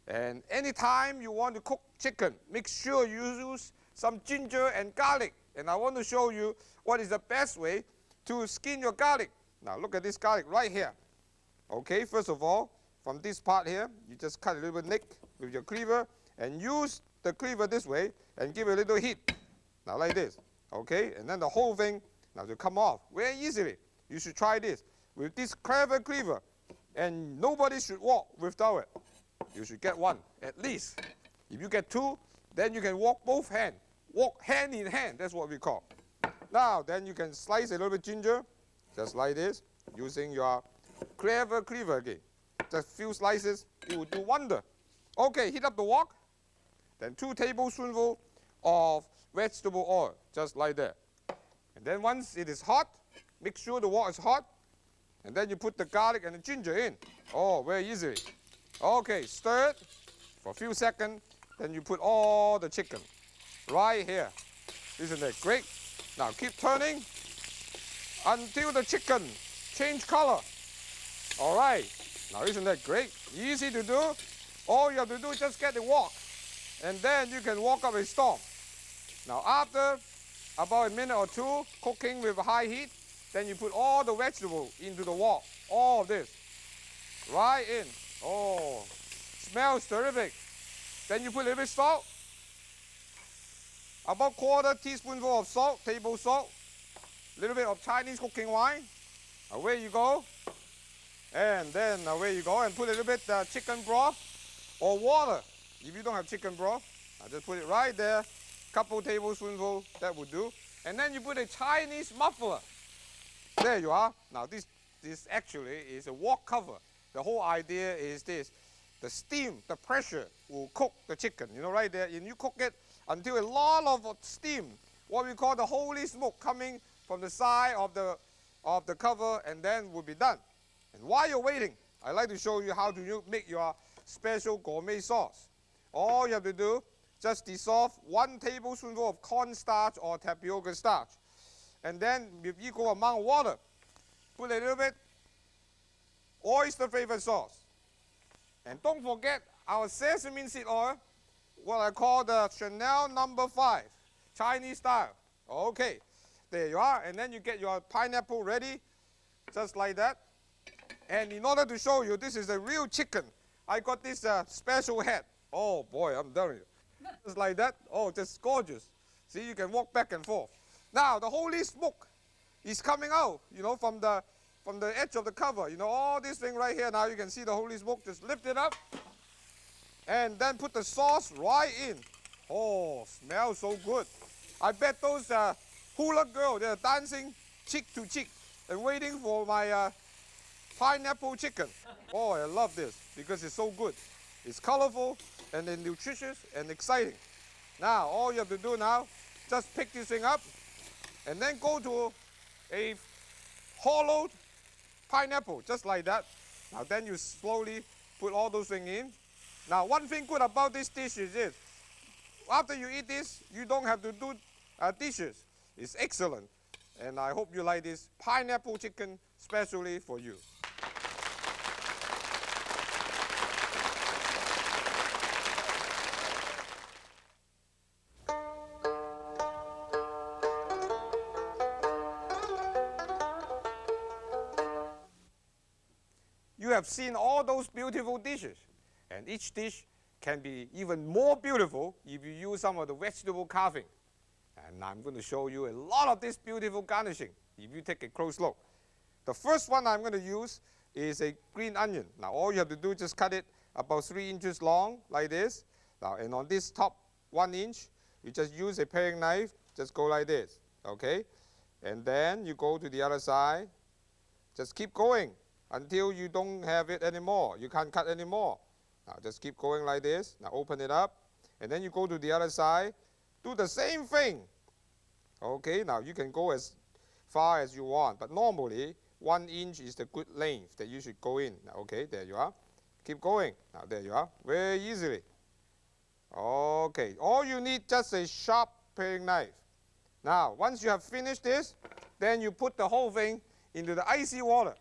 And anytime you want to cook chicken, make sure you use some ginger and garlic. And I want to show you what is the best way to skin your garlic. Now, look at this garlic right here. Okay, first of all, from this part here, you just cut a little bit nick with your cleaver and use the cleaver this way and give it a little heat. Now, like this. Okay, and then the whole thing now to come off very easily. You should try this with this clever cleaver, and nobody should walk without it. You should get one at least. If you get 2, then you can walk both hands. Walk hand in hand. That's what we call. Now, then you can slice a little bit ginger, just like this, using your clever cleaver again. Just few slices, it will do wonder. Okay, heat up the wok. Then 2 tablespoonfuls of vegetable oil, just like that. And then once it is hot, make sure the wok is hot. And then you put the garlic and the ginger in. Oh, very easily. Okay, stir it for a few seconds. Then you put all the chicken right here. Isn't that great? Now keep turning until the chicken change color. All right. Now isn't that great? Easy to do. All you have to do is just get the wok. And then you can walk up a storm. Now after about a minute or 2 cooking with a high heat, then you put all the vegetables into the wok. All of this. Right in. Oh, smells terrific. Then you put a little bit of salt. About 1/4 teaspoonful of salt, table salt. A little bit of Chinese cooking wine. Away you go. And then away you go. And put a little bit chicken broth or water. If you don't have chicken broth, I just put it right there. Couple tablespoonfuls, that would do. And then you put a Chinese muffler. There you are. Now this actually is a wok cover. The whole idea is this. The steam, the pressure will cook the chicken. Right there. And you cook it until a lot of steam what we call the holy smoke coming from the side of the cover, and then we'll be done. And while you're waiting, I'd like to show you how to make your special gourmet sauce. All you have to do, just dissolve 1 tablespoonful of cornstarch or tapioca starch. And then with equal amount of water, put a little bit oyster flavored sauce. And don't forget our sesame seed oil, what I call the Chanel No. 5, Chinese style. Okay, there you are. And then you get your pineapple ready, just like that. And in order to show you, this is a real chicken. I got this special head. Oh boy, I'm telling you. Just like that. Oh, just gorgeous. See, you can walk back and forth. Now, the holy smoke is coming out, from the edge of the cover. All this thing right here. Now you can see the holy smoke. Just lift it up. And then put the sauce right in. Oh, smells so good. I bet those hula girls, they're dancing cheek to cheek and waiting for my pineapple chicken. Oh, I love this because it's so good. It's colorful and then nutritious and exciting. Now, all you have to do now, just pick this thing up and then go to a hollowed pineapple, just like that. Now, then you slowly put all those things in. Now, one thing good about this dish is this. After you eat this, you don't have to do dishes. It's excellent. And I hope you like this pineapple chicken specially for you. You have seen all those beautiful dishes, and each dish can be even more beautiful if you use some of the vegetable carving. And I'm going to show you a lot of this beautiful garnishing if you take a close look. The first one I'm going to use is a green onion. Now all you have to do is just cut it about 3 inches long like this. Now, and on this top 1 inch, you just use a paring knife, just go like this, okay? And then you go to the other side, just keep going until you don't have it anymore. You can't cut anymore. Now just keep going like this. Now open it up, and then you go to the other side, do the same thing. Okay, now you can go as far as you want, but normally 1 inch is the good length that you should go in. Okay, there you are. Keep going. Now there you are, very easily. Okay, all you need just a sharp paring knife. Now, once you have finished this, then you put the whole thing into the icy water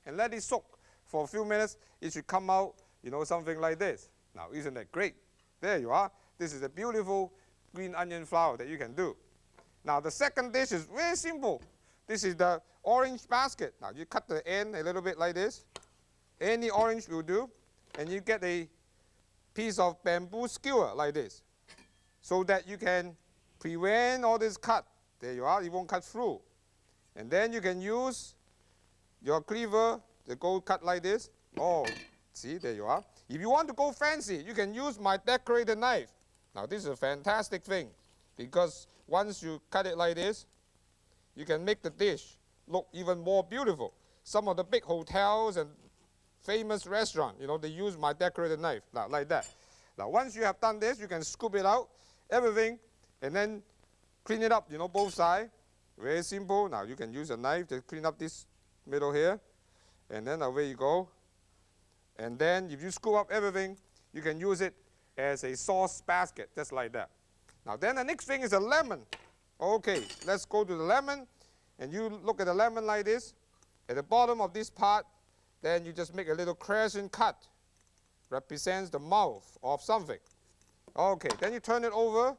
and let it soak for a few minutes. It should come out, something like this. Now, isn't that great? There you are. This is a beautiful green onion flour that you can do. Now, the second dish is very simple. This is the orange basket. Now, you cut the end a little bit like this. Any orange will do. And you get a piece of bamboo skewer like this, so that you can prevent all this cut. There you are. It won't cut through. And then you can use your cleaver to go cut like this. Oh, see, there you are. If you want to go fancy, you can use my decorated knife. Now, this is a fantastic thing, because once you cut it like this, you can make the dish look even more beautiful. Some of the big hotels and famous restaurants, they use my decorated knife, like that. Now, once you have done this, you can scoop it out, everything, and then clean it up, both sides. Very simple. Now, you can use a knife to clean up this middle here, and then away you go. And then if you scoop up everything, you can use it as a sauce basket, just like that. Now, then the next thing is a lemon. Okay, let's go to the lemon, and you look at the lemon like this. At the bottom of this part, then you just make a little crescent cut. Represents the mouth of something. Okay, then you turn it over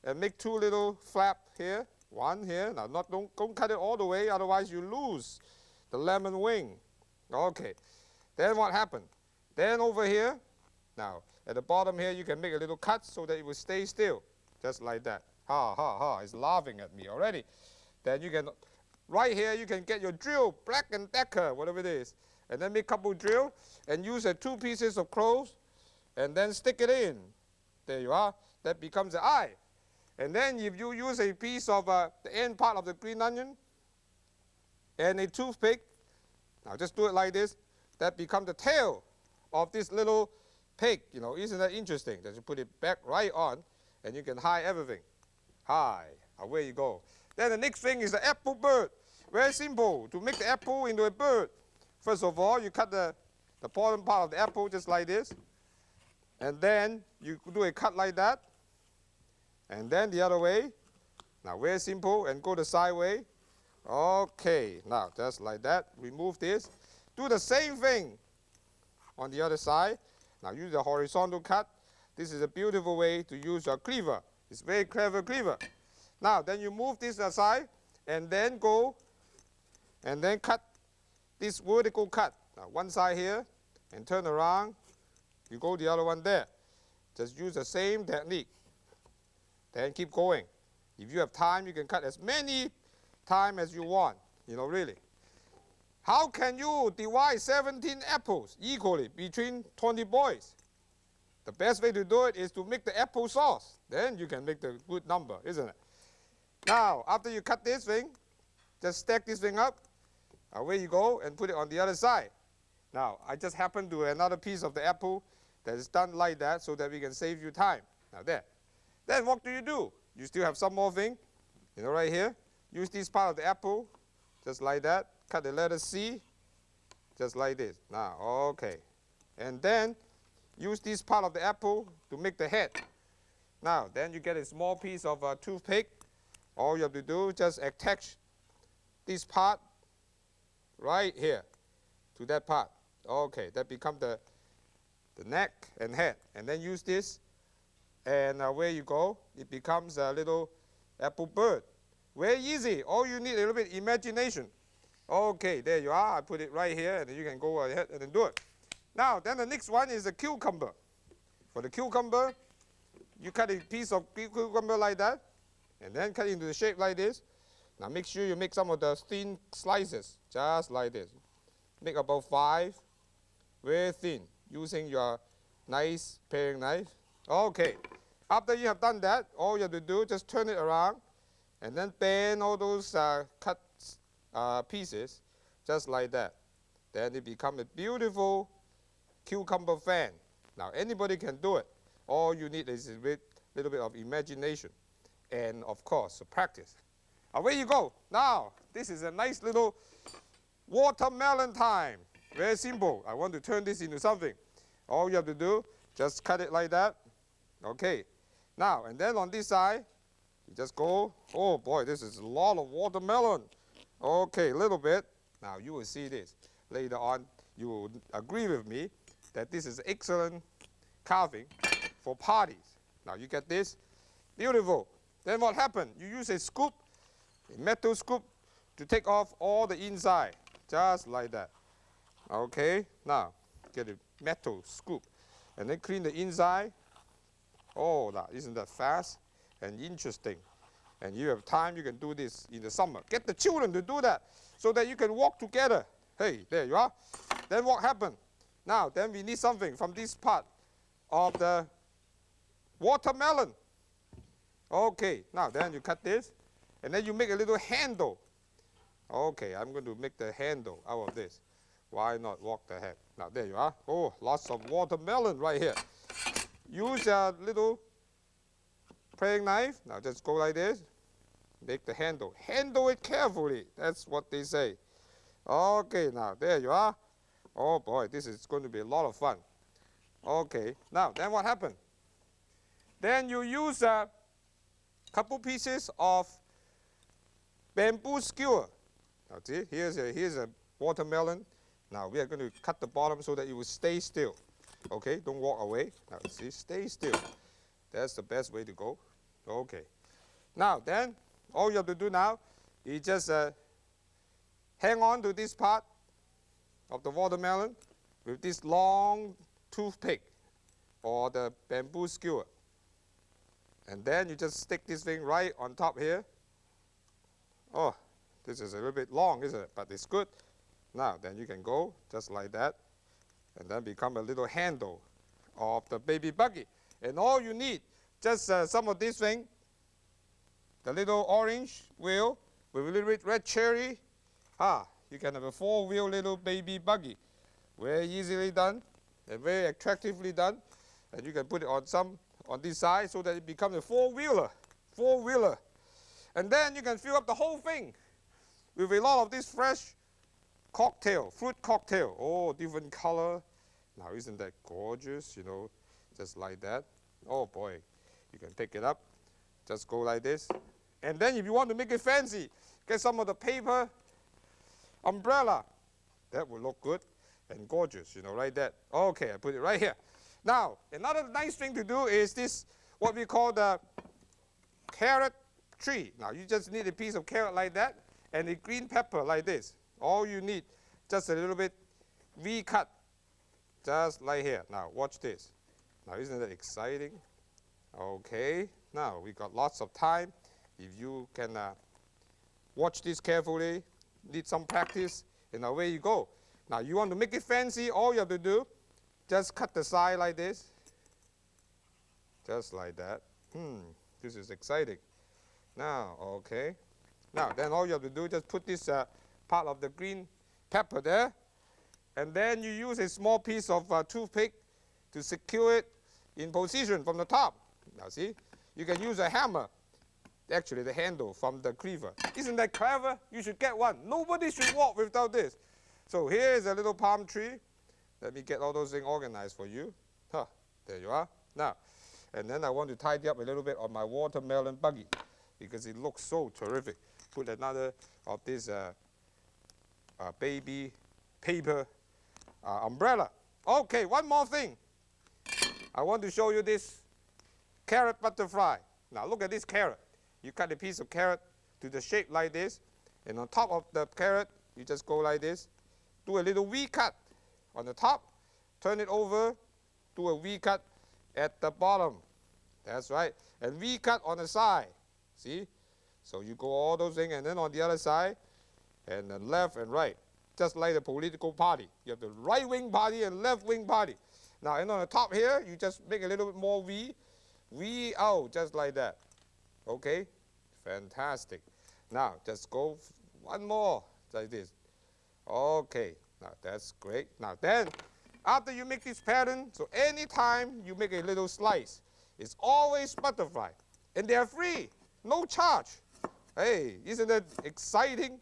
and make 2 little flaps here. One here. Now, don't cut it all the way, otherwise you lose the lemon wing. Okay, then what happened? Then over here, now at the bottom here, you can make a little cut so that it will stay still, just like that. Ha, ha, ha, it's laughing at me already. Then you can, right here, you can get your drill, Black & Decker, whatever it is. And then make a couple drill and use 2 pieces of cloves and then stick it in. There you are. That becomes the eye. And then if you use a piece of the end part of the green onion and a toothpick, now just do it like this, that becomes the tail of this little pig. Isn't that interesting? That you put it back right on and you can hide everything. Hide, Away you go. Then the next thing is the apple bird. Very simple. To make the apple into a bird, first of all, you cut the bottom part of the apple just like this. And then you do a cut like that. And then the other way. Now, very simple. And go the side way. Okay. Now, just like that. Remove this. Do the same thing on the other side. Now, use the horizontal cut. This is a beautiful way to use your cleaver. It's very clever cleaver. Now, then you move this aside. And then go and then cut this vertical cut. Now, one side here. And turn around. You go the other one there. Just use the same technique. Then keep going. If you have time, you can cut as many times as you want. You know, really. How can you divide 17 apples equally between 20 boys? The best way to do it is to make the apple sauce. Then you can make the good number, isn't it? Now, after you cut this thing, just stack this thing up. Away you go and put it on the other side. Now, I just happened to another piece of the apple that is done like that so that we can save you time. Now there. Then what do? You still have some more thing, you know, right here. Use this part of the apple, just like that. Cut the letter C, just like this. Now, okay. And then use this part of the apple to make the head. Now, then you get a small piece of a toothpick. All you have to do, just attach this part right here to that part. Okay, that becomes the neck and head. And then use this, and where you go, it becomes a little apple bird. Very easy. All you need a little bit imagination. Okay, there you are. I put it right here, and then you can go ahead and then do it. Now, then the next one is the cucumber. For the cucumber, you cut a piece of cucumber like that, and then cut it into the shape like this. Now, make sure you make some of the thin slices, just like this. Make about 5, very thin, using your nice paring knife. Okay, after you have done that, all you have to do, just turn it around, and then bend all those cut pieces, just like that. Then it becomes a beautiful cucumber fan. Now, anybody can do it. All you need is a little bit of imagination and, of course, practice. Away you go. Now, this is a nice little watermelon time. Very simple. I want to turn this into something. All you have to do, just cut it like that. Okay. Now, and then on this side, you just go. Oh, boy, this is a lot of watermelon. Okay, a little bit. Now, you will see this. Later on, you will agree with me that this is excellent carving for parties. Now, you get this. Beautiful. Then what happened? You use a scoop, a metal scoop, to take off all the inside, just like that. Okay, now get a metal scoop and then clean the inside. Oh, isn't that fast and interesting? And you have time, you can do this in the summer. Get the children to do that so that you can walk together. Hey, there you are. Then what happened? Now, then we need something from this part of the watermelon. Okay, now then you cut this, and then you make a little handle. Okay, I'm going to make the handle out of this. Why not walk the head? Now, there you are. Oh, lots of watermelon right here. Use a little paring knife. Now, just go like this. Make the handle. Handle it carefully. That's what they say. Okay, now, there you are. Oh, boy, this is going to be a lot of fun. Okay, now, then what happened? Then you use a couple pieces of bamboo skewer. Now, see, here's a watermelon. Now, we are going to cut the bottom so that it will stay still. Okay, don't walk away. Now, see, stay still. That's the best way to go. Okay. Now, then, all you have to do now is just hang on to this part of the watermelon with this long toothpick or the bamboo skewer. And then you just stick this thing right on top here. Oh, this is a little bit long, isn't it? But it's good. Now, then you can go just like that, and then become a little handle of the baby buggy. And all you need, just some of this thing, the little orange wheel with a little bit red cherry. You can have a 4-wheel little baby buggy. Very easily done and very attractively done. And you can put it on this side so that it becomes a 4-wheeler. And then you can fill up the whole thing with a lot of this fresh cocktail, fruit cocktail. Oh, different color. Now, isn't that gorgeous? You know, just like that. Oh boy, you can pick it up. Just go like this. And then if you want to make it fancy, get some of the paper umbrella. That will look good and gorgeous, you know, like that. Okay, I put it right here. Now, another nice thing to do is this, what we call the carrot tree. Now, you just need a piece of carrot like that and a green pepper like this. All you need, just a little bit V-cut, just like here. Now, watch this. Now, isn't that exciting? Okay, now we got lots of time. If you can watch this carefully, need some practice, and away you go. Now, you want to make it fancy, all you have to do, just cut the side like this. Just like that. This is exciting. Now, okay. Now, then all you have to do, just put this part of the green pepper there, and then you use a small piece of toothpick to secure it in position from the top. Now, see? You can use a hammer, actually the handle from the cleaver. Isn't that clever? You should get one. Nobody should walk without this. So here is a little palm tree. Let me get all those things organized for you. There you are. Now, and then I want to tidy up a little bit on my watermelon buggy because it looks so terrific. Put another of this baby paper umbrella. Okay, one more thing. I want to show you this carrot butterfly. Now look at this carrot. You cut a piece of carrot to the shape like this, and on top of the carrot, you just go like this. Do a little V-cut on the top, turn it over, do a V-cut at the bottom. That's right. And V-cut on the side. See? So you go all those things, and then on the other side, and then left and right. Just like the political party. You have the right-wing party and left-wing party. Now, and on the top here, you just make a little bit more V. V out, just like that. Okay? Fantastic. Now, just go one more, like this. Okay, now that's great. Now then, after you make this pattern, so anytime you make a little slice, it's always butterfly. And they're free, no charge. Hey, isn't that exciting?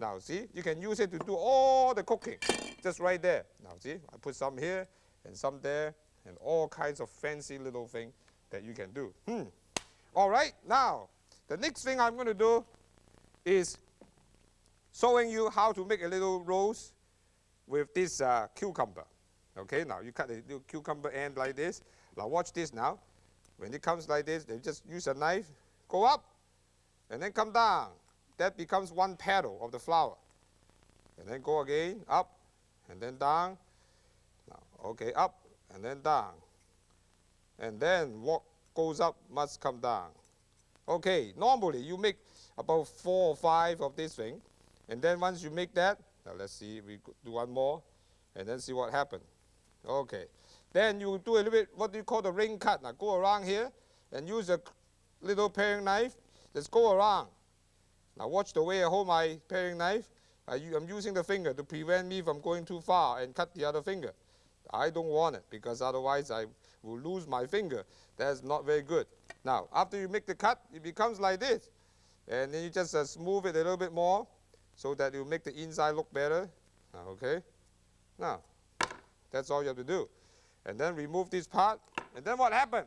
Now see, you can use it to do all the cooking, just right there. Now see, I put some here and some there, and all kinds of fancy little things that you can do. All right, now, the next thing I'm going to do is showing you how to make a little rose with this cucumber. Okay, now you cut a little cucumber end like this. Now watch this now. When it comes like this, they just use a knife, go up, and then come down. That becomes one petal of the flower. And then go again, up, and then down. Now, okay, up, and then down. And then what goes up must come down. Okay, normally you make about 4 or 5 of this thing. And then once you make that, now let's see, we do one more, and then see what happens. Okay. Then you do a little bit, what do you call the ring cut? Now go around here and use a little paring knife. Just go around. Now watch the way I hold my paring knife. I'm using the finger to prevent me from going too far and cut the other finger. I don't want it because otherwise I will lose my finger. That's not very good. Now, after you make the cut, it becomes like this. And then you just smooth it a little bit more so that it will make the inside look better. Okay? Now, that's all you have to do. And then remove this part. And then what happened?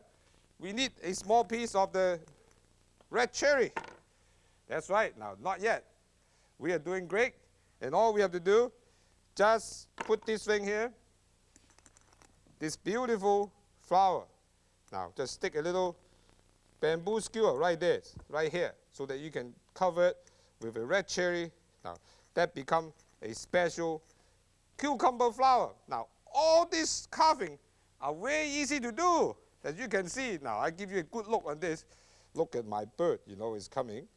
We need a small piece of the red cherry. That's right. Now, not yet. We are doing great. And all we have to do, just put this thing here, this beautiful flower. Now, just stick a little bamboo skewer right there, right here, so that you can cover it with a red cherry. Now, that becomes a special cucumber flower. Now, all this carving are very easy to do, as you can see. Now, I give you a good look on this. Look at my bird, you know, it's coming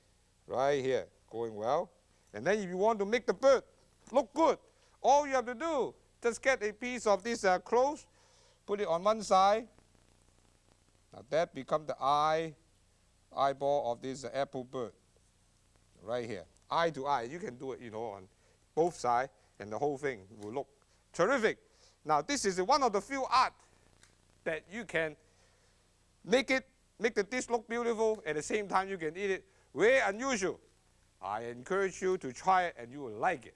right here, going well. And then if you want to make the bird look good, all you have to do, just get a piece of this cloth, put it on one side. Now that becomes the eyeball of this apple bird, right here. Eye to eye, you can do it, you know, on both sides, and the whole thing will look terrific. Now this is one of the few art that you can make the dish look beautiful, at the same time you can eat it Very unusual. I encourage you to try it and you will like it.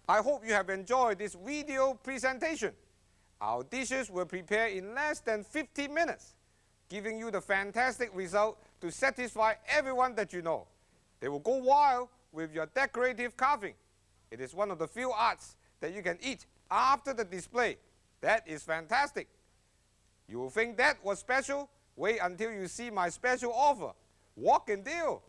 I hope you have enjoyed this video presentation. Our dishes were prepared in less than 50 minutes, giving you the fantastic result to satisfy everyone that you know. They will go wild with your decorative carving. It is one of the few arts that you can eat after the display. That is fantastic. You will think that was special? Wait until you see my special offer. Walk and deal.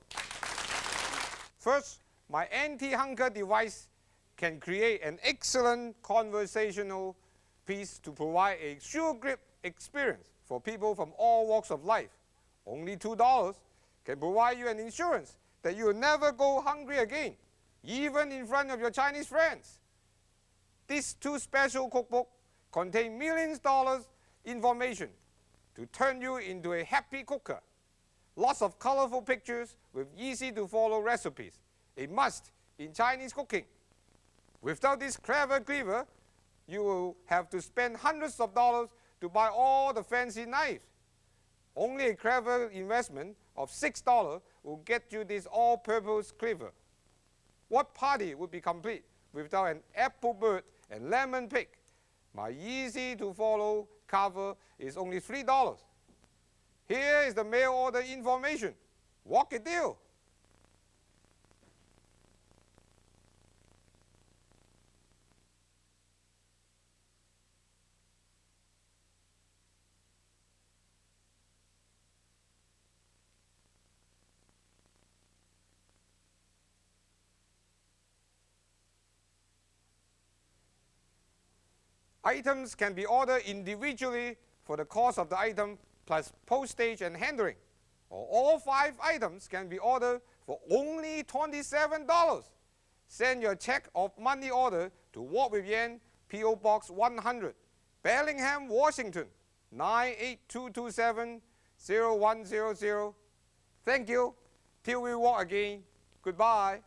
First, my anti-hunker device can create an excellent conversational piece to provide a sure grip experience for people from all walks of life. Only $2 can provide you an insurance that you will never go hungry again, even in front of your Chinese friends. These two special cookbooks contain millions of dollars information to turn you into a happy cooker. Lots of colorful pictures with easy to follow recipes, a must in Chinese cooking. Without this clever cleaver, you will have to spend hundreds of dollars to buy all the fancy knives. Only a clever investment of $6 will get you this all-purpose cleaver. What party would be complete without an apple bird and lemon pick? My easy-to-follow cover is only $3. Here is the mail order information. Walk a deal. Items can be ordered individually for the cost of the item plus postage and handling. Or all 5 items can be ordered for only $27. Send your check or money order to Walk with Yan, P.O. Box 100, Bellingham, Washington, 98227-0100. Thank you. Till we walk again. Goodbye.